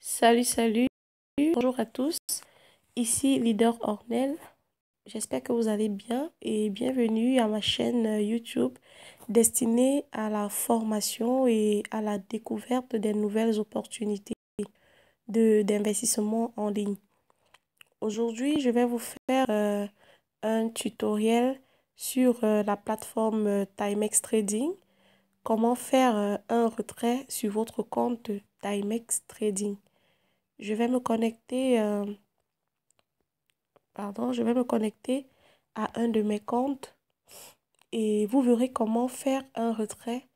Salut, salut, bonjour à tous. Ici Leader Ornel. J'espère que vous allez bien et bienvenue à ma chaîne YouTube destinée à la formation et à la découverte des nouvelles opportunités d'investissement en ligne. Aujourd'hui, je vais vous faire un tutoriel sur la plateforme Timex Trading. Comment faire un retrait sur votre compte Timex Trading. Je vais me connecter, je vais me connecter à un de mes comptes et vous verrez comment faire un retrait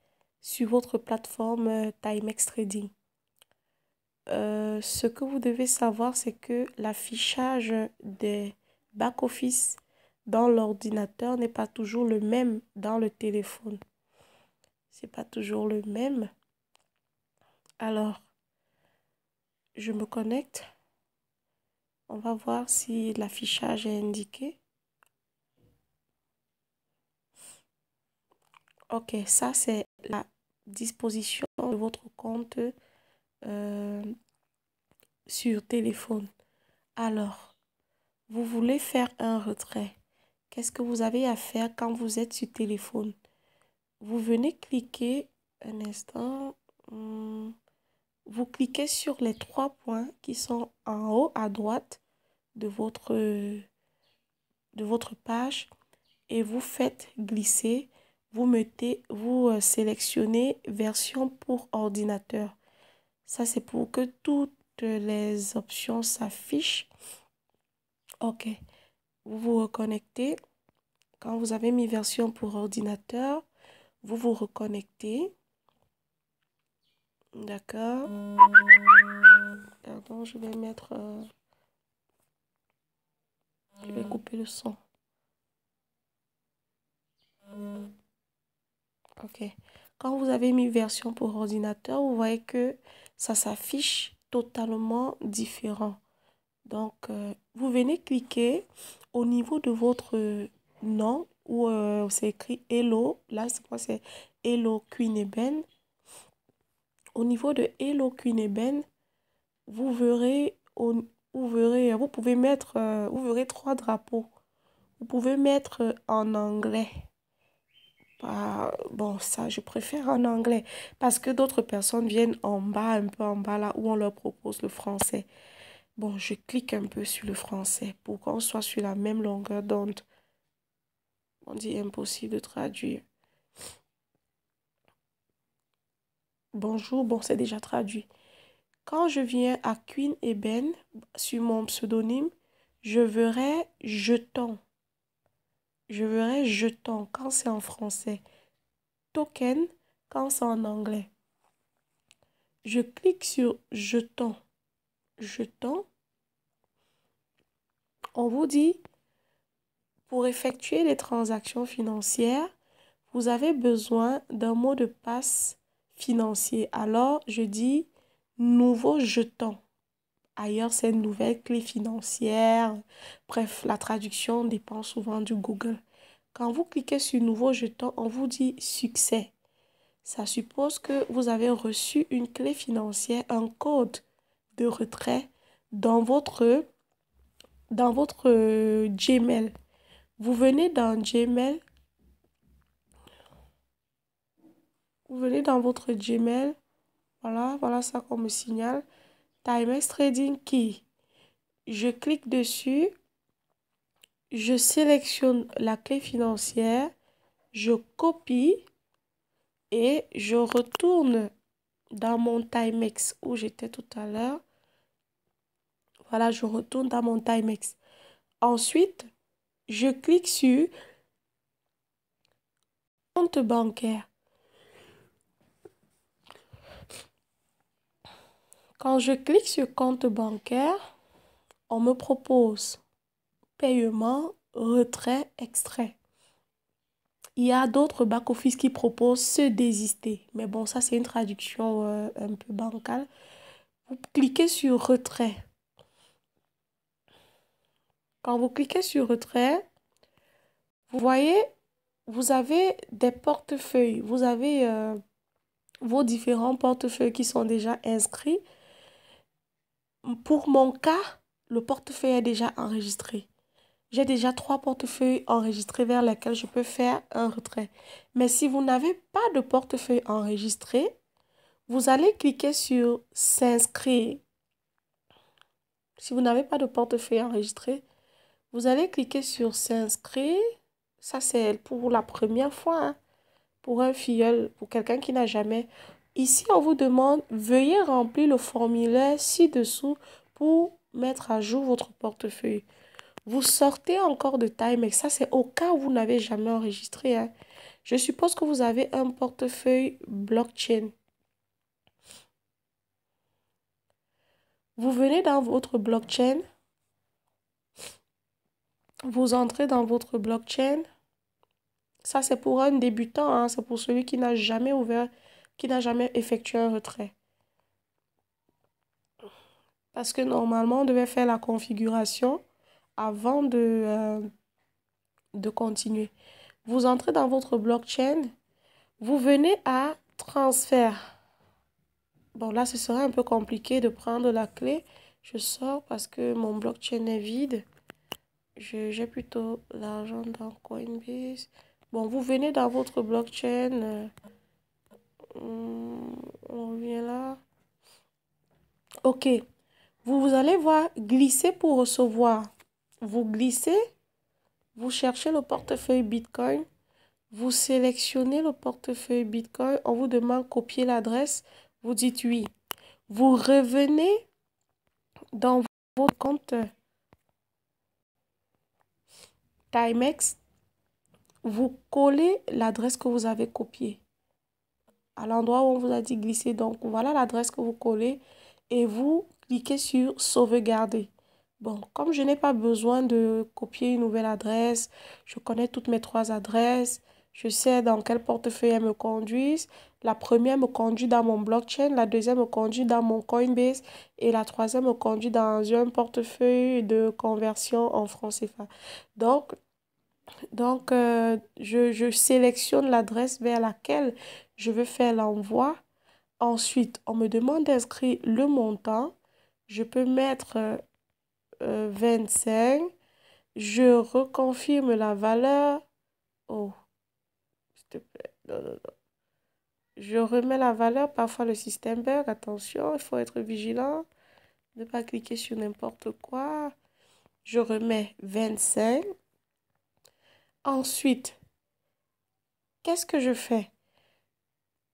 sur votre plateforme Timex Trading. Ce que vous devez savoir, c'est que l'affichage des back-office dans l'ordinateur n'est pas toujours le même dans le téléphone. C'est pas toujours le même. Alors, je me connecte. On va voir si l'affichage est indiqué. Ok, ça c'est la disposition de votre compte euh, sur téléphone. Alors, vous voulez faire un retrait. Qu'est-ce que vous avez à faire quand vous êtes sur téléphone? Vous venez cliquer un instant. Vous cliquez sur les trois points qui sont en haut à droite de votre page et vous faites glisser. Vous sélectionnez version pour ordinateur. Ça, c'est pour que toutes les options s'affichent. OK. Vous vous reconnectez. Quand vous avez mis version pour ordinateur, vous vous reconnectez. D'accord. Pardon, je vais mettre... je vais couper le son. OK. Quand vous avez mis version pour ordinateur, vous voyez que ça s'affiche totalement différent. Donc, vous venez cliquer au niveau de votre nom où c'est écrit Hello. Là, c'est Hello Queen Eben. Au niveau de Hello Queen Eben, vous verrez, vous pouvez mettre, vous verrez trois drapeaux. Vous pouvez mettre en anglais. Bon, ça, je préfère en anglais parce que d'autres personnes viennent en bas, un peu en bas là où on leur propose le français. Bon, je clique un peu sur le français pour qu'on soit sur la même longueur d'onde. On dit impossible de traduire. Bonjour, bon, c'est déjà traduit. Quand je viens à Queen Eben, sur mon pseudonyme, je verrai jeton. Je verrai jeton quand c'est en français. Token quand c'est en anglais. Je clique sur jeton. Jeton. On vous dit, pour effectuer les transactions financières, vous avez besoin d'un mot de passe financier. Alors, je dis nouveau jeton. Ailleurs, c'est une nouvelle clé financière. Bref, la traduction dépend souvent du Google. Quand vous cliquez sur nouveau jeton, on vous dit succès. Ça suppose que vous avez reçu une clé financière, un code de retrait dans votre Gmail. Vous venez dans Gmail. Vous venez dans votre Gmail. Voilà ça qu'on me signale. Timex Trading Key. Je clique dessus. Je sélectionne la clé financière. Je copie et je retourne dans mon Timex où j'étais tout à l'heure. Voilà, je retourne dans mon Timex. Ensuite, je clique sur compte bancaire. Quand je clique sur compte bancaire, on me propose paiement, retrait, extrait. Il y a d'autres back-office qui proposent se désister. Mais bon, ça, c'est une traduction un peu bancale. Vous cliquez sur retrait. Quand vous cliquez sur retrait, vous voyez, vous avez des portefeuilles. Vous avez vos différents portefeuilles qui sont déjà inscrits. Pour mon cas, le portefeuille est déjà enregistré. J'ai déjà 3 portefeuilles enregistrés vers lesquels je peux faire un retrait. Mais si vous n'avez pas de portefeuille enregistré, vous allez cliquer sur s'inscrire. Si vous n'avez pas de portefeuille enregistré, vous allez cliquer sur s'inscrire. Ça, c'est pour la première fois, hein, pour un filleul, pour quelqu'un qui n'a jamais. Ici, on vous demande, veuillez remplir le formulaire ci-dessous pour mettre à jour votre portefeuille. Vous sortez encore de Timex. Ça, c'est au cas où vous n'avez jamais enregistré, hein. Je suppose que vous avez un portefeuille blockchain. Vous venez dans votre blockchain. Vous entrez dans votre blockchain. Ça, c'est pour un débutant, hein. C'est pour celui qui n'a jamais ouvert, qui n'a jamais effectué un retrait. Parce que normalement, on devait faire la configuration avant de continuer. Vous entrez dans votre blockchain. Vous venez à transfert. Bon, là, ce sera un peu compliqué de prendre la clé. Je sors parce que mon blockchain est vide. J'ai plutôt l'argent dans Coinbase. Bon, vous venez dans votre blockchain. On revient là. OK. Vous allez voir glisser pour recevoir. Vous glissez. Vous cherchez le portefeuille Bitcoin. Vous sélectionnez le portefeuille Bitcoin. On vous demande copier l'adresse. Vous dites oui. Vous revenez dans votre compte Timex. Vous collez l'adresse que vous avez copiée à l'endroit où on vous a dit glisser. Donc, voilà l'adresse que vous collez et vous cliquez sur sauvegarder. Bon, comme je n'ai pas besoin de copier une nouvelle adresse, je connais toutes mes 3 adresses, je sais dans quel portefeuille elles me conduisent. La première me conduit dans mon blockchain, la deuxième me conduit dans mon Coinbase et la troisième me conduit dans un portefeuille de conversion en francs CFA. Donc, je sélectionne l'adresse vers laquelle je veux faire l'envoi. Ensuite, on me demande d'inscrire le montant. Je peux mettre 25. Je reconfirme la valeur. Oh, s'il te plaît. Non, non, non. Je remets la valeur. Parfois, le système bug. Attention, il faut être vigilant. Ne pas cliquer sur n'importe quoi. Je remets 25. Ensuite, qu'est-ce que je fais?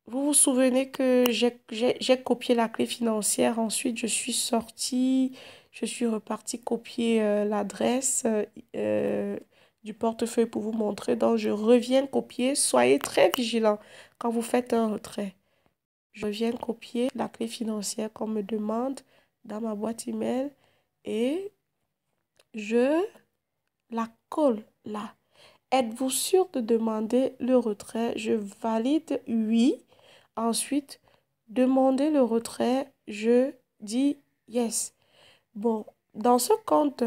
Vous vous souvenez que j'ai copié la clé financière. Ensuite, je suis sortie. Je suis repartie copier l'adresse du portefeuille pour vous montrer. Donc, je reviens copier. Soyez très vigilants quand vous faites un retrait. Je viens copier la clé financière qu'on me demande dans ma boîte email et je la colle là. Êtes-vous sûr de demander le retrait? Je valide oui. Ensuite, demander le retrait, je dis yes. Bon, dans ce compte,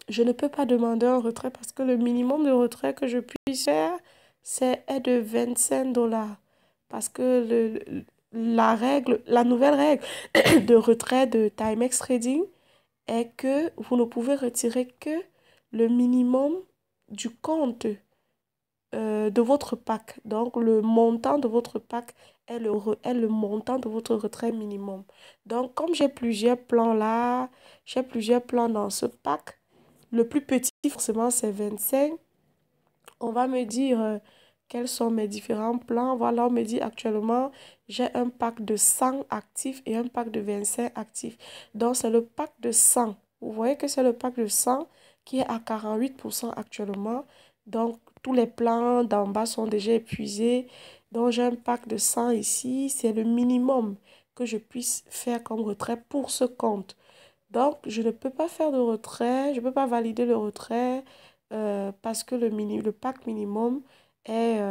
je ne peux pas demander un retrait parce que le minimum de retrait que je puisse faire, est de 25 $. Parce que la nouvelle règle de retrait de Timex Trading est que vous ne pouvez retirer que le minimum du compte de votre pack. Donc, le montant de votre pack est le montant de votre retrait minimum. Donc, comme j'ai plusieurs plans là, j'ai plusieurs plans dans ce pack, le plus petit, forcément, c'est 25. On va me dire quels sont mes différents plans. Voilà, on me dit actuellement, j'ai un pack de 100 actifs et un pack de 25 actifs. Donc, c'est le pack de 100. Vous voyez que c'est le pack de 100 qui est à 48% actuellement. Donc, tous les plans d'en bas sont déjà épuisés. Donc, j'ai un pack de 100 ici. C'est le minimum que je puisse faire comme retrait pour ce compte. Donc, je ne peux pas faire de retrait. Je ne peux pas valider le retrait parce que le pack minimum est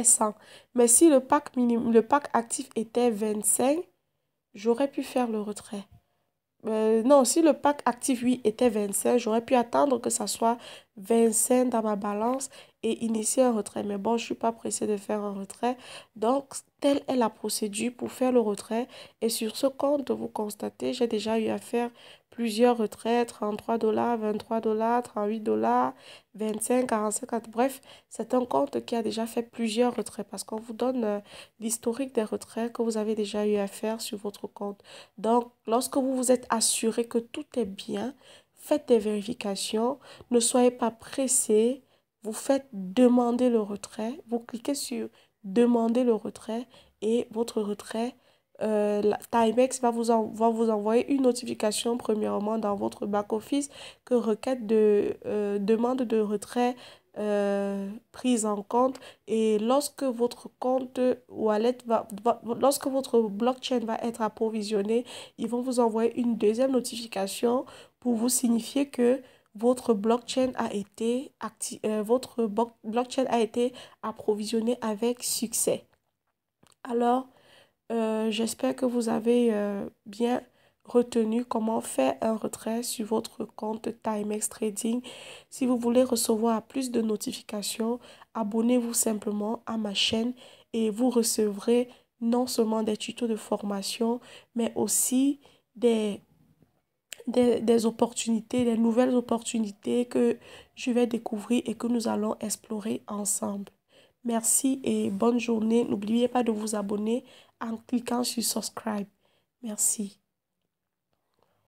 100. Mais si le pack actif était 25, j'aurais pu faire le retrait. Non, si le pack actif, oui, était 25, j'aurais pu attendre que ça soit 25 dans ma balance et initier un retrait. Mais bon, je ne suis pas pressée de faire un retrait. Donc, telle est la procédure pour faire le retrait. Et sur ce compte, vous constatez, j'ai déjà eu à faire plusieurs retraits, 33 $, 23 $, 38 $, 25, 45, 40. Bref, c'est un compte qui a déjà fait plusieurs retraits parce qu'on vous donne l'historique des retraits que vous avez déjà eu à faire sur votre compte. Donc, lorsque vous vous êtes assuré que tout est bien, faites des vérifications. Ne soyez pas pressé. Vous faites demander le retrait. Vous cliquez sur demander le retrait et votre retrait, Timex va vous envoyer une notification premièrement dans votre back-office que requête de demande de retrait prise en compte. Et lorsque votre compte wallet lorsque votre blockchain va être approvisionné, ils vont vous envoyer une deuxième notification pour vous signifier que votre blockchain a été blockchain a été approvisionné avec succès. Alors, j'espère que vous avez bien retenu comment faire un retrait sur votre compte Timex Trading. Si vous voulez recevoir plus de notifications, abonnez-vous simplement à ma chaîne et vous recevrez non seulement des tutos de formation, mais aussi des des opportunités, des nouvelles opportunités que je vais découvrir et que nous allons explorer ensemble. Merci et bonne journée. N'oubliez pas de vous abonner en cliquant sur subscribe. Merci.